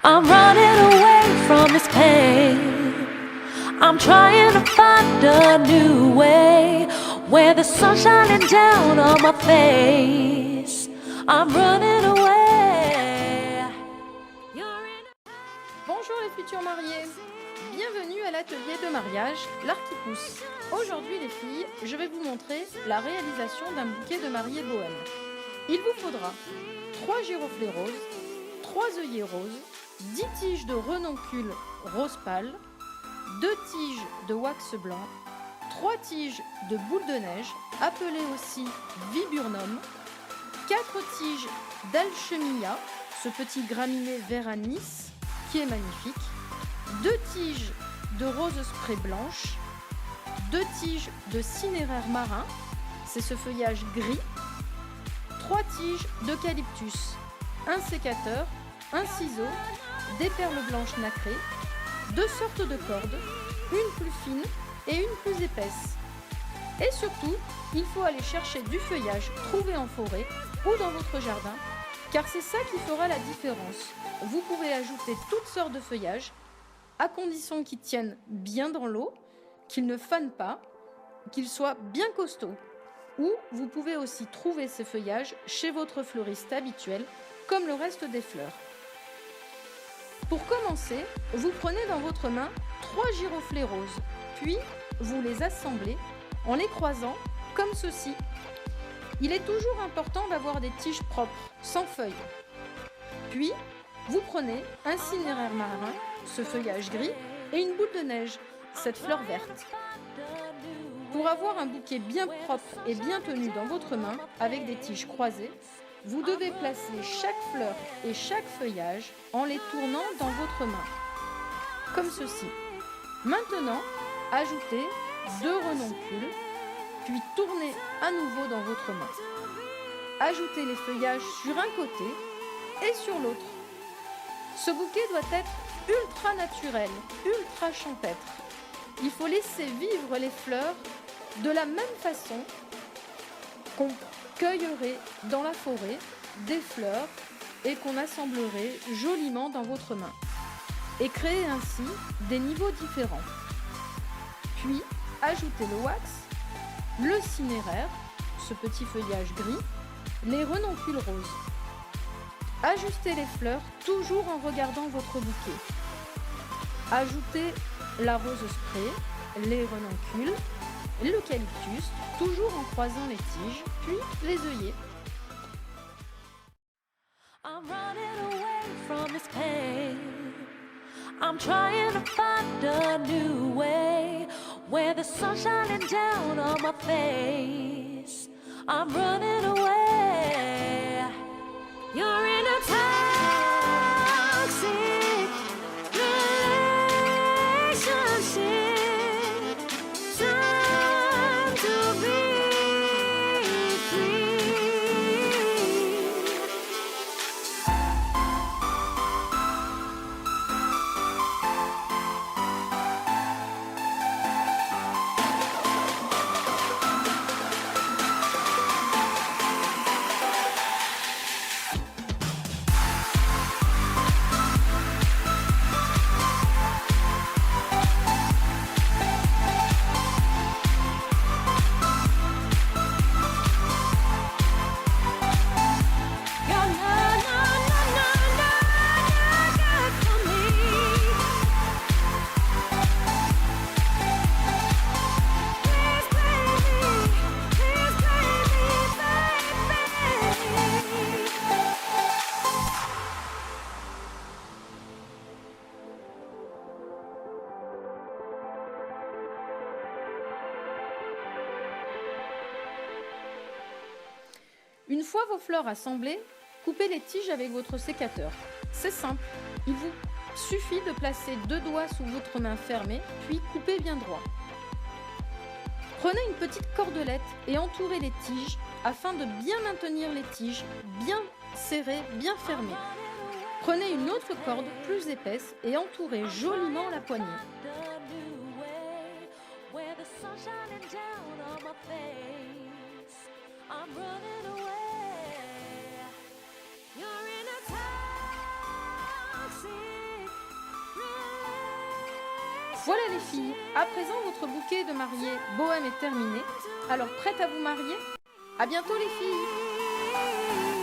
I'm running away from this pain. I'm trying to find a new way where the sun's shining down on my face. I'm running away. Bonjour les futurs mariés. Bienvenue à l'atelier de mariage L'Art qui pousse. Aujourd'hui les filles, je vais vous montrer la réalisation d'un bouquet de mariée bohème. Il vous faudra 3 giroflées roses, 3 œillets roses, 10 tiges de renoncules rose pâle, 2 tiges de wax blanc, 3 tiges de boule de neige, appelées aussi viburnum, 4 tiges d'alchemilla, ce petit graminé vert anis qui est magnifique, 2 tiges de rose spray blanche, 2 tiges de cinéraire marin, c'est ce feuillage gris, 3 tiges d'eucalyptus, un sécateur, un ciseau, des perles blanches nacrées, 2 sortes de cordes, une plus fine et une plus épaisse. Et surtout, il faut aller chercher du feuillage trouvé en forêt ou dans votre jardin, car c'est ça qui fera la différence. Vous pouvez ajouter toutes sortes de feuillages, à condition qu'ils tiennent bien dans l'eau, qu'ils ne fanent pas, qu'ils soient bien costauds. Ou vous pouvez aussi trouver ces feuillages chez votre fleuriste habituel, comme le reste des fleurs. Pour commencer, vous prenez dans votre main 3 giroflées roses, puis vous les assemblez en les croisant comme ceci. Il est toujours important d'avoir des tiges propres, sans feuilles. Puis, vous prenez un cinéraire marin, ce feuillage gris, et une boule de neige, cette fleur verte. Pour avoir un bouquet bien propre et bien tenu dans votre main, avec des tiges croisées, vous devez placer chaque fleur et chaque feuillage en les tournant dans votre main, comme ceci. Maintenant, ajoutez 2 renoncules, puis tournez à nouveau dans votre main. Ajoutez les feuillages sur un côté et sur l'autre. Ce bouquet doit être ultra naturel, ultra champêtre. Il faut laisser vivre les fleurs de la même façon qu'on cueillerait dans la forêt des fleurs et qu'on assemblerait joliment dans votre main et créer ainsi des niveaux différents. Puis, ajoutez le wax, le cinéraire, ce petit feuillage gris, les renoncules roses. Ajustez les fleurs toujours en regardant votre bouquet. Ajoutez la rose spray, les renoncules, l'eucalyptus, toujours en croisant les tiges, puis les œillets. I'm running away from this pain. I'm trying to find a new way where the sun's shining down on my face. I'm running away. You're in a toxic relationship. Time to be free. Une fois vos fleurs assemblées, coupez les tiges avec votre sécateur. C'est simple, il vous suffit de placer 2 doigts sous votre main fermée, puis coupez bien droit. Prenez une petite cordelette et entourez les tiges afin de bien maintenir les tiges bien serrées, bien fermées. Prenez une autre corde plus épaisse et entourez joliment la poignée. I'm running away. You're in a toxic Voilà les filles, à présent votre bouquet de mariée bohème est terminé. Alors prête à vous marier? À bientôt les filles!